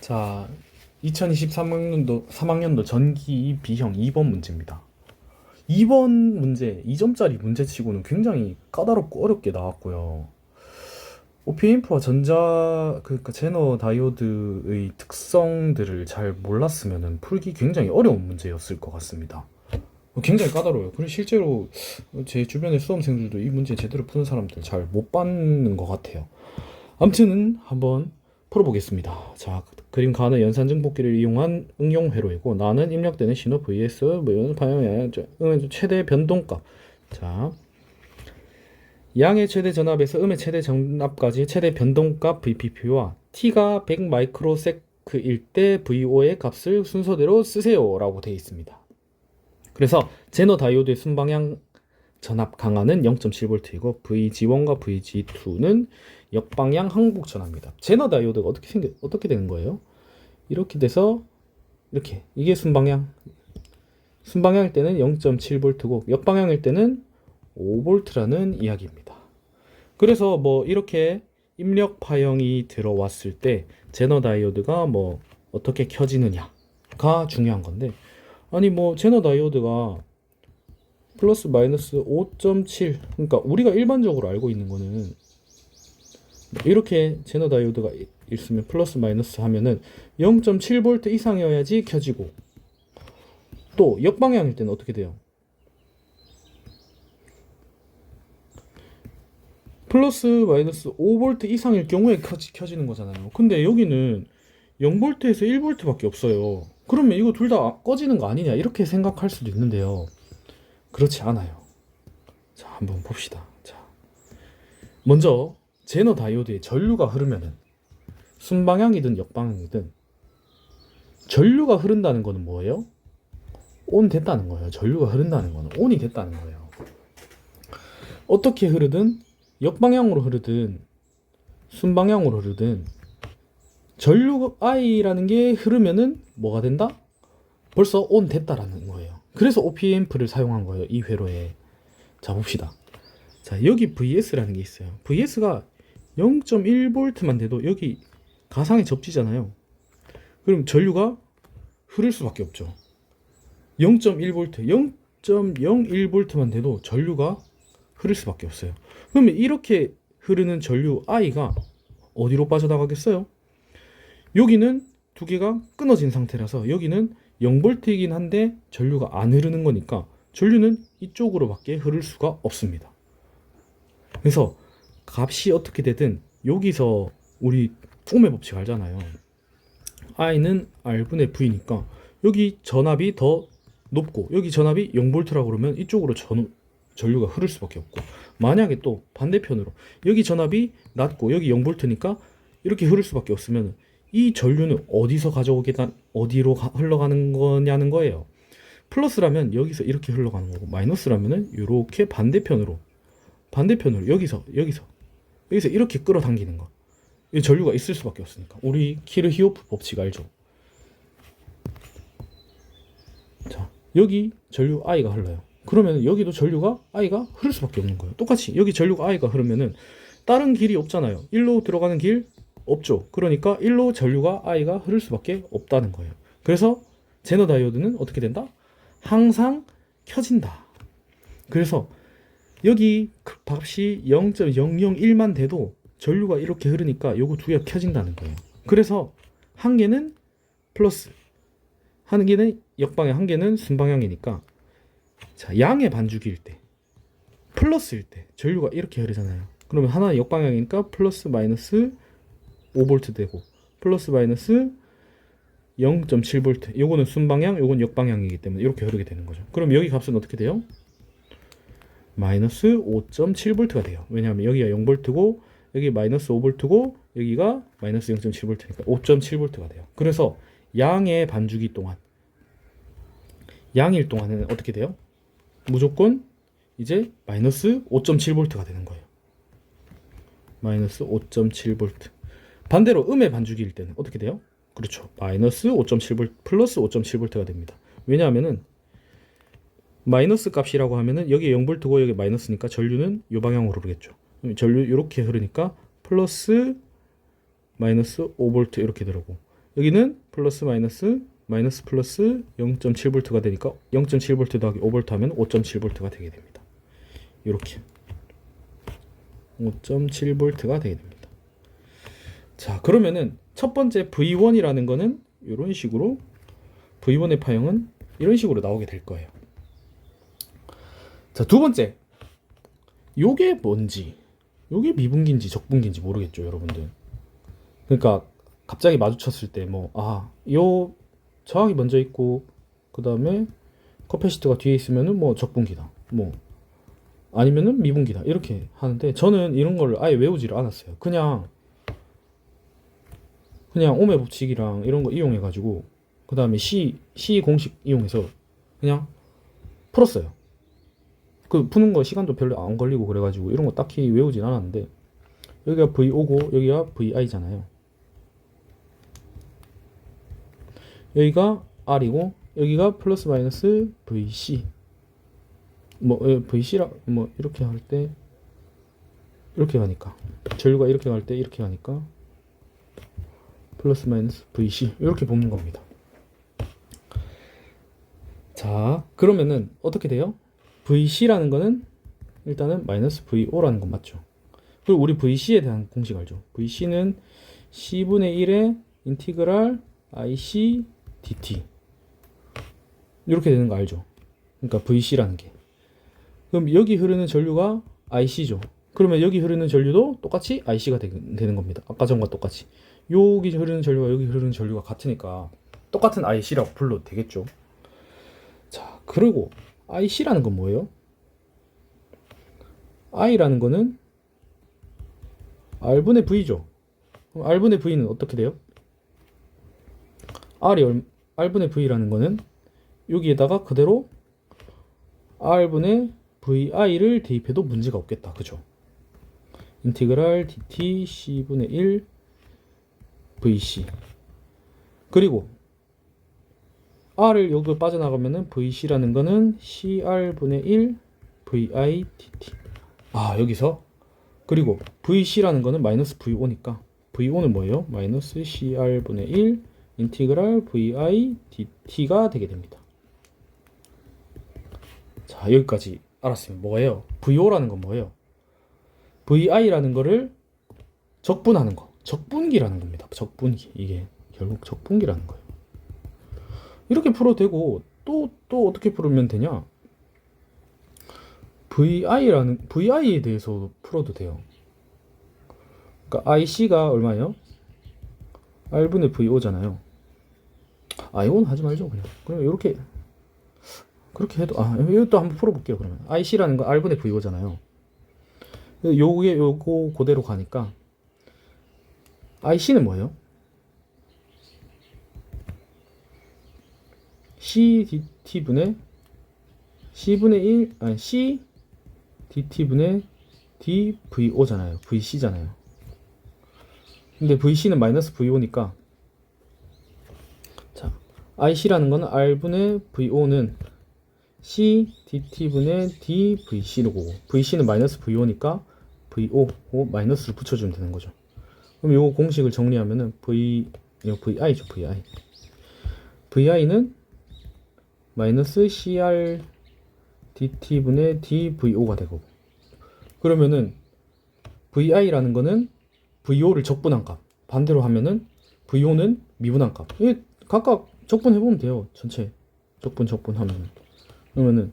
자, 2023학년도 3학년도 전기 B형 2번 문제입니다. 2번 문제, 2점짜리 문제치고는 굉장히 까다롭고 어렵게 나왔고요. OP-AMP와 그러니까 제너 다이오드의 특성들을 잘 몰랐으면 풀기 굉장히 어려운 문제였을 것 같습니다. 굉장히 까다로워요. 그리고 실제로 제 주변의 수험생들도 이 문제 제대로 푸는 사람들 잘 못 봤는 것 같아요. 아무튼 한번 풀어보겠습니다. 자, 그림 가는 연산증폭기를 이용한 응용 회로이고 나는 입력되는 신호 vs 방향의 최대 변동값. 자, 양의 최대 전압에서 음의 최대 전압까지 최대 변동값 VPP와 t가 100 마이크로세크일 때 VO의 값을 순서대로 쓰세요 라고 되어 있습니다. 그래서 제너 다이오드의 순방향 전압 강한은 0.7V이고 VG1과 VG2는 역방향 항복 전압입니다. 제너 다이오드가 어떻게 되는 거예요? 이렇게 돼서 이렇게 이게 순방향일 때는 0.7V고 역방향일 때는 5V라는 이야기입니다. 그래서 뭐 이렇게 입력 파형이 들어왔을 때 제너 다이오드가 뭐 어떻게 켜지느냐가 중요한 건데, 아니 뭐 제너 다이오드가 플러스 마이너스 5.7, 그러니까 우리가 일반적으로 알고 있는 거는 이렇게 제너 다이오드가 있으면 플러스 마이너스 하면은 0.7V 이상이어야지 켜지고, 또 역방향일 때는 어떻게 돼요? 플러스 마이너스 5V 이상일 경우에 켜지는 거잖아요. 근데 여기는 0V에서 1V밖에 없어요. 그러면 이거 둘 다 꺼지는 거 아니냐 이렇게 생각할 수도 있는데요. 그렇지 않아요. 자, 한번 봅시다. 자, 먼저 제너 다이오드에 전류가 흐르면은 순방향이든 역방향이든 전류가 흐른다는 거는 뭐예요? 온 됐다는 거예요. 전류가 흐른다는 거는 온이 됐다는 거예요. 어떻게 흐르든 역방향으로 흐르든 순방향으로 흐르든 전류 I라는 게 흐르면은 뭐가 된다? 벌써 온 됐다라는 거예요. 그래서 OP-AMP를 사용한 거예요. 이 회로에. 자, 봅시다. 자, 여기 VS라는 게 있어요. VS가 0.1V만 돼도 여기 가상에 접지잖아요. 그럼 전류가 흐를 수밖에 없죠. 0.1V, 0.01V만 돼도 전류가 흐를 수밖에 없어요. 그러면 이렇게 흐르는 전류 I가 어디로 빠져나가겠어요? 여기는 두 개가 끊어진 상태라서 여기는 0V이긴 한데 전류가 안 흐르는 거니까 전류는 이쪽으로밖에 흐를 수가 없습니다. 그래서 값이 어떻게 되든 여기서 우리 폼의 법칙 알잖아요. I는 R분의 V니까 여기 전압이 더 높고 여기 전압이 0V라고 그러면 이쪽으로 전류가 흐를 수밖에 없고, 만약에 또 반대편으로 여기 전압이 낮고 여기 0V니까 이렇게 흐를 수밖에 없으면 이 전류는 어디로 흘러가는 거냐는 거예요. 플러스라면 여기서 이렇게 흘러가는 거고, 마이너스라면은 이렇게 반대편으로 여기서 이렇게 끌어당기는 거. 이 전류가 있을 수밖에 없으니까. 우리 키르히오프 법칙 알죠? 자, 여기 전류 I가 흘러요. 그러면 여기도 전류가 I가 흐를 수밖에 없는 거예요. 똑같이 여기 전류가 I가 흐르면은 다른 길이 없잖아요. 일로 들어가는 길 없죠. 그러니까 일로 전류가 I가 흐를 수밖에 없다는 거예요. 그래서 제너 다이오드는 어떻게 된다? 항상 켜진다. 그래서 여기 값이 0.001만 돼도 전류가 이렇게 흐르니까 요거 두 개가 켜진다는 거예요. 그래서 한 개는 플러스, 한 개는 역방향, 한 개는 순방향이니까, 자, 양의 반주기일 때, 플러스일 때 전류가 이렇게 흐르잖아요. 그러면 하나는 역방향이니까 플러스 마이너스 5V 되고, 플러스 마이너스 0.7V, 요거는 순방향, 요건 역방향이기 때문에 이렇게 흐르게 되는 거죠. 그럼 여기 값은 어떻게 돼요? 마이너스 5.7V가 돼요. 왜냐하면 여기가 0V고 여기 마이너스 5V고 여기가 마이너스 0.7V니까 5.7V가 돼요. 그래서 양의 반주기 동안, 양일 동안은 어떻게 돼요? 무조건 이제 마이너스 5.7V가 되는 거예요. 마이너스 5.7V. 반대로 음의 반주기일 때는 어떻게 돼요? 그렇죠. 마이너스 5.7V 플러스 5.7V가 됩니다. 왜냐하면은 마이너스 값이라고 하면은 여기 0V고 여기 마이너스니까 전류는 이 방향으로 흐르겠죠. 전류 이렇게 흐르니까 플러스 마이너스 5V 이렇게 들어오고, 여기는 플러스 마이너스 마이너스 플러스 0.7V가 되니까 0.7V 더하기 5V 하면 5.7V가 되게 됩니다. 이렇게 5.7V가 되게 됩니다. 자, 그러면은 첫 번째 V1이라는 거는 이런 식으로 V1의 파형은 이런 식으로 나오게 될 거예요. 자, 두 번째, 요게 뭔지, 요게 미분기인지 적분기인지 모르겠죠, 여러분들. 그러니까 갑자기 마주쳤을 때 요 저항이 먼저 있고 그 다음에 커패시터가 뒤에 있으면은 적분기다, 아니면은 미분기다, 이렇게 하는데 저는 이런 걸 아예 외우지를 않았어요. 그냥 오메 법칙이랑 이런 거 이용해 가지고 그 다음에 C 공식 이용해서 그냥 풀었어요. 그 푸는 거 시간도 별로 안 걸리고 그래가지고 이런 거 딱히 외우진 않았는데, 여기가 V5고 여기가 VI잖아요. 여기가 R이고 여기가 플러스 마이너스 VC. VC라 이렇게 할 때 이렇게 가니까, 전류가 이렇게 갈 때 이렇게 가니까 플러스 마이너스 VC 이렇게 보는 겁니다. 자, 그러면은 어떻게 돼요? VC라는 거는 일단은 마이너스 VO라는 건 맞죠. 그리고 우리 VC에 대한 공식 알죠? VC는 C분의 1의 인티그랄 IC dt 이렇게 되는 거 알죠? 그러니까 VC라는 게. 그럼 여기 흐르는 전류가 IC죠. 그러면 여기 흐르는 전류도 똑같이 IC가 되는 겁니다. 아까 전과 똑같이. 여기 흐르는 전류와 여기 흐르는 전류가 같으니까 똑같은 IC라고 불러도 되겠죠. 자, 그리고 IC라는 건 뭐예요? I라는 거는 R분의 V죠. 그럼 R분의 V는 어떻게 돼요? R분의 V라는 거는 여기에다가 그대로 R분의 VI를 대입해도 문제가 없겠다. 그죠? 인티그랄 dt C분의 1 VC. 그리고 R을 여기 빠져나가면은 VC라는 거는 CR분의 1 VI dt. 여기서 그리고 VC라는 거는 마이너스 VO니까 VO는 뭐예요? 마이너스 CR분의 1 인티그랄 VI dt가 되게 됩니다. 자, 여기까지 알았으면 뭐예요? VO라는 건 뭐예요? VI라는 거를 적분하는 거, 적분기라는 겁니다. 적분기. 이게 결국 적분기라는 거예요. 이렇게 풀어도 되고 또 어떻게 풀면 되냐? VI에 대해서 풀어도 돼요. 그러니까 IC가 얼마예요? R분의 VO잖아요. 이건 하지 말죠. 그럼 이렇게 그렇게 해도 이것도 한번 풀어볼게요. 그러면 IC라는 거 R분의 VO잖아요. 요거 그대로 가니까 IC는 뭐예요? CDT분의 C분의 1 C DT분의 DVO잖아요. VC잖아요. 근데 VC는 마이너스 VO니까, 자, IC라는 거는 R분의 VO는 C DT분의 DVC로 보고, VC는 마이너스 VO니까 VO 마이너스를 붙여주면 되는 거죠. 그럼 요 공식을 정리하면은 VI죠. VI는 마이너스 CR DT분의 DVO가 되고, 그러면은 VI라는 거는 VO를 적분한 값, 반대로 하면은 VO는 미분한 값. 이게 각각 적분해보면 돼요. 전체 적분하면은. 그러면은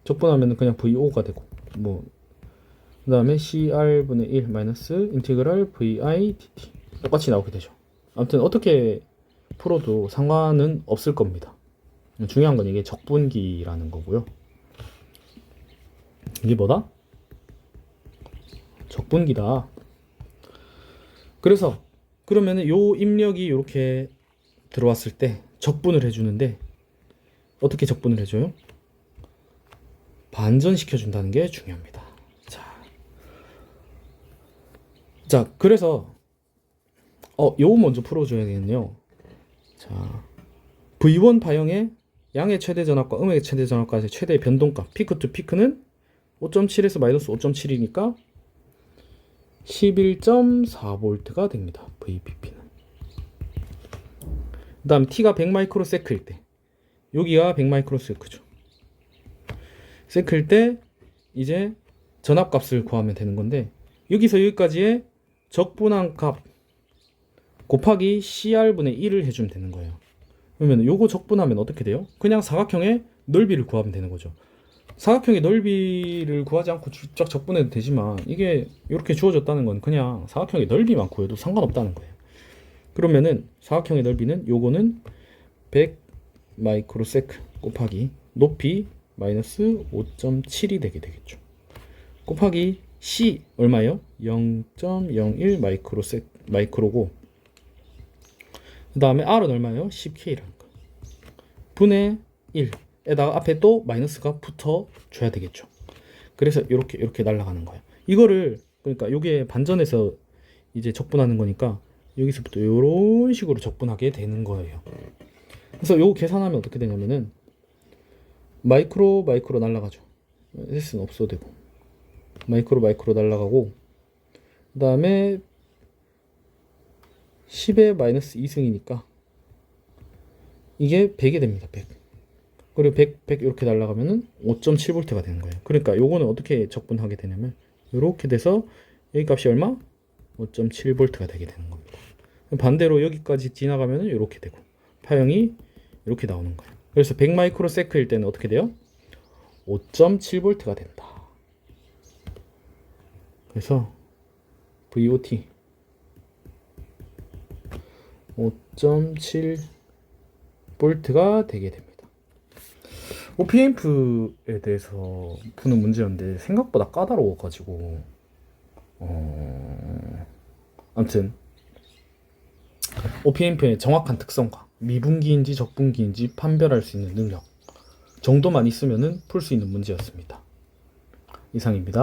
적분하면은 그냥 VO가 되고, 그 다음에 CR분의 1 마이너스 인티그랄 VI dt 똑같이 나오게 되죠. 아무튼 어떻게 풀어도 상관은 없을 겁니다. 중요한 건 이게 적분기라는 거고요. 이게 뭐다? 적분기다. 그래서 그러면은 요 입력이 이렇게 들어왔을 때 적분을 해주는데, 어떻게 적분을 해줘요? 반전시켜 준다는 게 중요합니다. 자, 그래서 요거 먼저 풀어줘야겠네요. 자, V1 파형의 양의 최대 전압과 음의 최대 전압까지 최대 변동값 피크 투 피크는 5.7에서 마이너스 5.7이니까 11.4V가 됩니다. VPP는. 그 다음 T가 100 마이크로세크일 때 여기가 100 마이크로세크죠. 세크일 때 이제 전압값을 구하면 되는 건데 여기서 여기까지의 적분한 값 곱하기 CR분의 1을 해주면 되는 거예요. 그러면 요거 적분하면 어떻게 돼요? 그냥 사각형의 넓이를 구하면 되는 거죠. 사각형의 넓이를 구하지 않고 쫙 적분해도 되지만 이게 이렇게 주어졌다는 건 그냥 사각형의 넓이만 구해도 상관없다는 거예요. 그러면은 사각형의 넓이는 요거는 100 마이크로세크 곱하기 높이 마이너스 5.7이 되게 되겠죠. 곱하기 C 얼마예요? 0.01 마이크로고 그 다음에 R은 얼마예요? 10K라는 거. 분의 1에다가 앞에 또 마이너스가 붙어 줘야 되겠죠. 그래서 이렇게 날아가는 거예요. 이거를 그러니까 요게 반전해서 이제 적분하는 거니까 여기서부터 이런 식으로 적분하게 되는 거예요. 그래서 요거 계산하면 어떻게 되냐면은 마이크로 날아가죠. S는 없어도 되고 마이크로 날아가고 그 다음에 10의 마이너스 2승이니까 이게 100이 됩니다. 100. 그리고 100 이렇게 날아가면은 5.7V가 되는 거예요. 그러니까 요거는 어떻게 적분하게 되냐면 이렇게 돼서 여기 값이 얼마? 5.7V가 되게 되는 겁니다. 반대로 여기까지 지나가면은 이렇게 되고 파형이 이렇게 나오는 거예요. 그래서 100 마이크로세크일 때는 어떻게 돼요? 5.7V가 된다. 그래서 VOT 5.7V가 되게 됩니다. OPMP에 대해서 푸는 문제였는데 생각보다 까다로워가지고 아무튼 OPMP의 정확한 특성과 미분기인지 적분기인지 판별할 수 있는 능력 정도만 있으면은 풀 수 있는 문제였습니다. 이상입니다.